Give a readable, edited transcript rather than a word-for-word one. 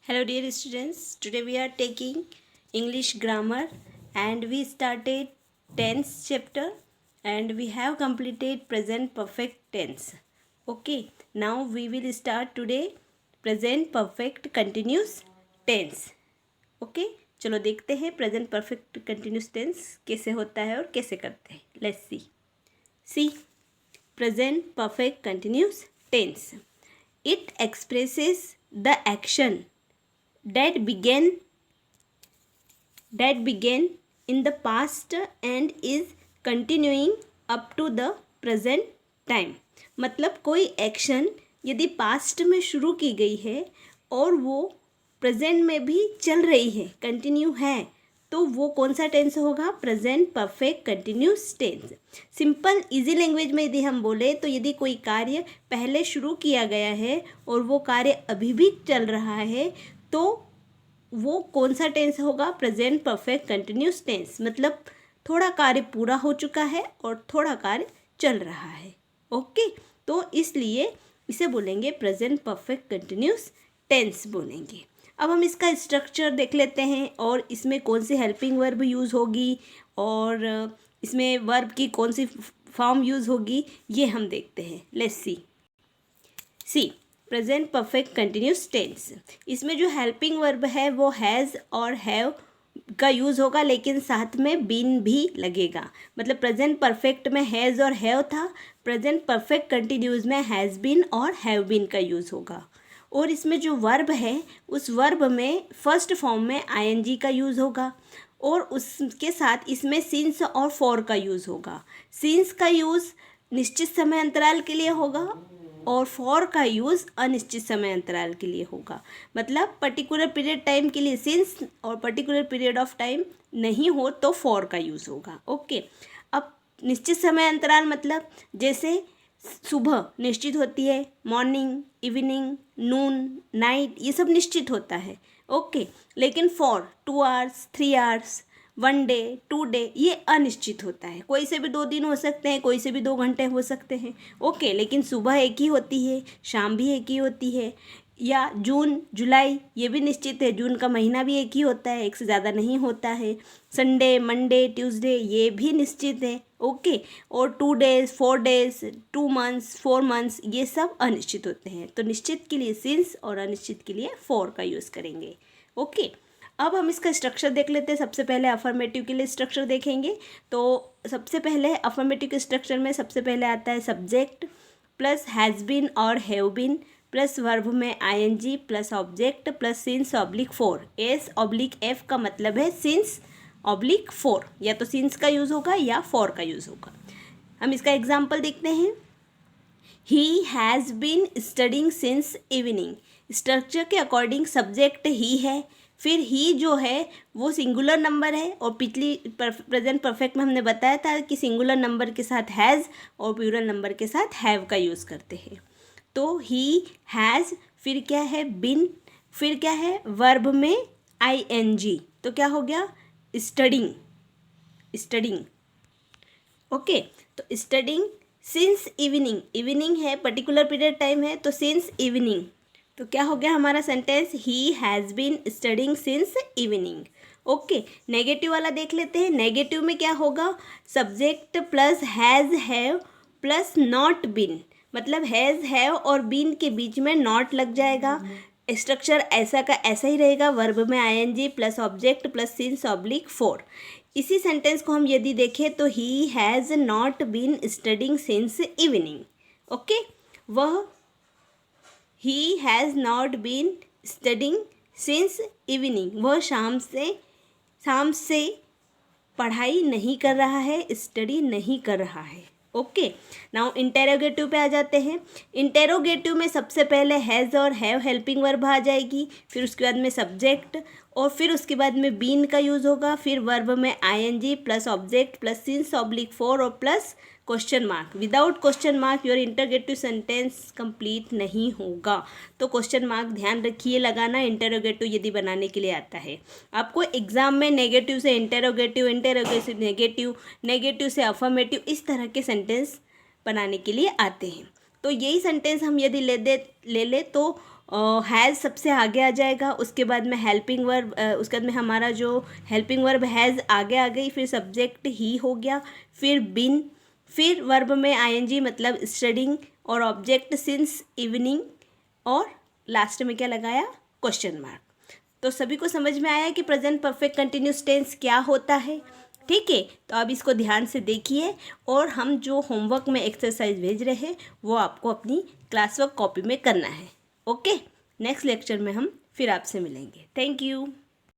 Hello dear students, today we are taking English grammar and we started tense chapter and we have completed present perfect tense. Okay, now we will start today present perfect continuous tense. Okay, चलो देखते हैं present perfect continuous tense कैसे होता है और कैसे करते हैं. Let's C present perfect continuous tense. It expresses the action that began in the past and is continuing up to the present time. मतलब कोई एक्शन यदि पास्ट में शुरू की गई है और वो प्रेजेंट में भी चल रही है, कंटिन्यू है, तो वो कौन सा टेंस होगा? Present perfect continuous tense. Simple easy language में यदि हम बोले तो यदि कोई कार्य पहले शुरू किया गया है और वो कार्य अभी भी चल रहा है तो वो कौन सा टेंस होगा? Present perfect continuous tense. मतलब थोड़ा कार्य पूरा हो चुका है और थोड़ा कार्य चल रहा है. ओके, तो इसलिए इसे बोलेंगे प्रेजेंट परफेक्ट कंटिन्यूस टेंस बोलेंगे. अब हम इसका स्ट्रक्चर देख लेते हैं और इसमें कौन सी हेल्पिंग वर्ब यूज़ होगी और इसमें वर्ब की कौन सी फॉर्म यूज़ होगी, ये हम देखते हैं. Let's see present perfect continuous tense. इसमें जो हेल्पिंग वर्ब है वो हैज़ और हैव का यूज़ होगा, लेकिन साथ में बीन भी लगेगा. मतलब प्रेजेंट परफेक्ट में हैज़ और हैव था, प्रेजेंट परफेक्ट कंटिन्यूस में हैज़ बीन और हैव बीन का यूज़ होगा. और इसमें जो वर्ब है उस वर्ब में फर्स्ट फॉर्म में आईएनजी का यूज़ होगा और उसके साथ इसमें सिंस और फॉर का यूज़ होगा. सिंस का यूज़ निश्चित समय अंतराल के लिए होगा और फॉर का यूज़ अनिश्चित समय अंतराल के लिए होगा. मतलब पर्टिकुलर पीरियड टाइम के लिए सिंस और पर्टिकुलर पीरियड ऑफ टाइम नहीं हो तो फॉर का यूज़ होगा. ओके, अब निश्चित समय अंतराल मतलब जैसे सुबह निश्चित होती है, मॉर्निंग, इवनिंग, नून, नाइट, ये सब निश्चित होता है. ओके, लेकिन for 2 hours, 3 hours, 1 day, 2 day, ये अनिश्चित होता है. कोई से भी 2 दिन हो सकते हैं, कोई से भी 2 घंटे हो सकते हैं. ओके, लेकिन सुबह एक ही होती है, शाम भी एक ही होती है. या जून, जुलाई, ये भी निश्चित है. जून का महीना भी एक ही होता है, एक से ज़्यादा नहीं होता है. संडे, मंडे, ट्यूसडे, ये भी निश्चित है. ओके, और 2 डेज, 4 डेज, 2 मंथ्स, 4 मंथ्स, ये सब अनिश्चित होते हैं. तो निश्चित के लिए सिंस और अनिश्चित के लिए फॉर का यूज़ करेंगे. ओके, अब हम इसका स्ट्रक्चर देख लेते हैं. सबसे पहले अफर्मेटिव के लिए स्ट्रक्चर देखेंगे. तो सबसे पहले अफर्मेटिव के स्ट्रक्चर में सबसे पहले आता है सब्जेक्ट प्लस हैज़ बीन और हैव बीन प्लस वर्ब में ING plus object plus since oblique for. S oblique F का मतलब है सिंस ऑब्लिक फॉर. या तो सिंस का यूज़ होगा या फॉर का यूज़ होगा. हम इसका एग्जाम्पल देखते हैं. He has been studying since evening. Structure के अकॉर्डिंग सब्जेक्ट ही है, फिर ही जो है वो सिंगुलर नंबर है और पिछली प्रेजेंट परफेक्ट में हमने बताया था कि सिंगुलर नंबर के साथ हैज़ और प्लूरल नंबर के साथ हैव का यूज़ करते हैं. तो ही हैज़, फिर क्या है? बिन, फिर क्या है? वर्ब में आईएनजी. तो क्या हो गया? स्टडिंग. स्टडिंग. ओके, तो स्टडिंग सिंस इवनिंग. इवनिंग है, पर्टिकुलर पीरियड टाइम है, तो सिंस इवनिंग. तो क्या हो गया हमारा sentence? He has been studying since evening. Okay, negative वाला देख लेते हैं. नेगेटिव में क्या होगा? Subject plus has have plus not been. मतलब हैज़ हैव और बीन के बीच में नॉट लग जाएगा. स्ट्रक्चर ऐसा का ऐसा ही रहेगा. वर्ब में ING plus object plus since oblique for. इसी सेंटेंस को हम यदि देखें तो he has not been studying since evening. Okay, वह he has not been studying since evening. वह शाम से पढ़ाई नहीं कर रहा है, स्टडी नहीं कर रहा है. ओके, नाउ इंटेरोगेटिव पे आ जाते हैं. इंटेरोगेटिव में सबसे पहले हैज़ और हैव हेल्पिंग वर्ब आ जाएगी, फिर उसके बाद में सब्जेक्ट और फिर उसके बाद में बीन का यूज़ होगा, फिर वर्ब में ING plus object plus since oblique for और plus question mark. Without question mark your interrogative sentence complete नहीं होगा. तो क्वेश्चन मार्क ध्यान रखिए लगाना इंटरोगेटिव यदि बनाने के लिए आता है. आपको एग्जाम में नेगेटिव से इंटरोगेटिव, इंटरोगेटिव से नेगेटिव, नेगेटिव से अफर्मेटिव, इस तरह के सेंटेंस बनाने के लिए आते हैं. तो यही सेंटेंस हम यदि ले ले तो हैज़ सबसे आगे आ जाएगा, उसके बाद में हेल्पिंग वर्ब, उसके बाद में हमारा जो हेल्पिंग वर्ब हैज़ आगे आ गई, फिर सब्जेक्ट ही हो गया, फिर बिन, फिर वर्ब में आईएनजी मतलब स्टडिंग, और ऑब्जेक्ट सिंस इवनिंग, और लास्ट में क्या लगाया, क्वेश्चन मार्क। तो सभी को समझ में आया कि प्रेजेंट परफेक्ट कंटिन्यूस टेंस क्या होता है। ठीक है, तो अब इसको ध्यान से देखिए, और हम जो होमवर्क में एक्सरसाइज भेज रहे हैं वो आपको अपनी क्लास वर्क कॉपी में करना है। ओके, नेक्स्ट लेक्चर में हम फिर आपसे मिलेंगे। Thank you.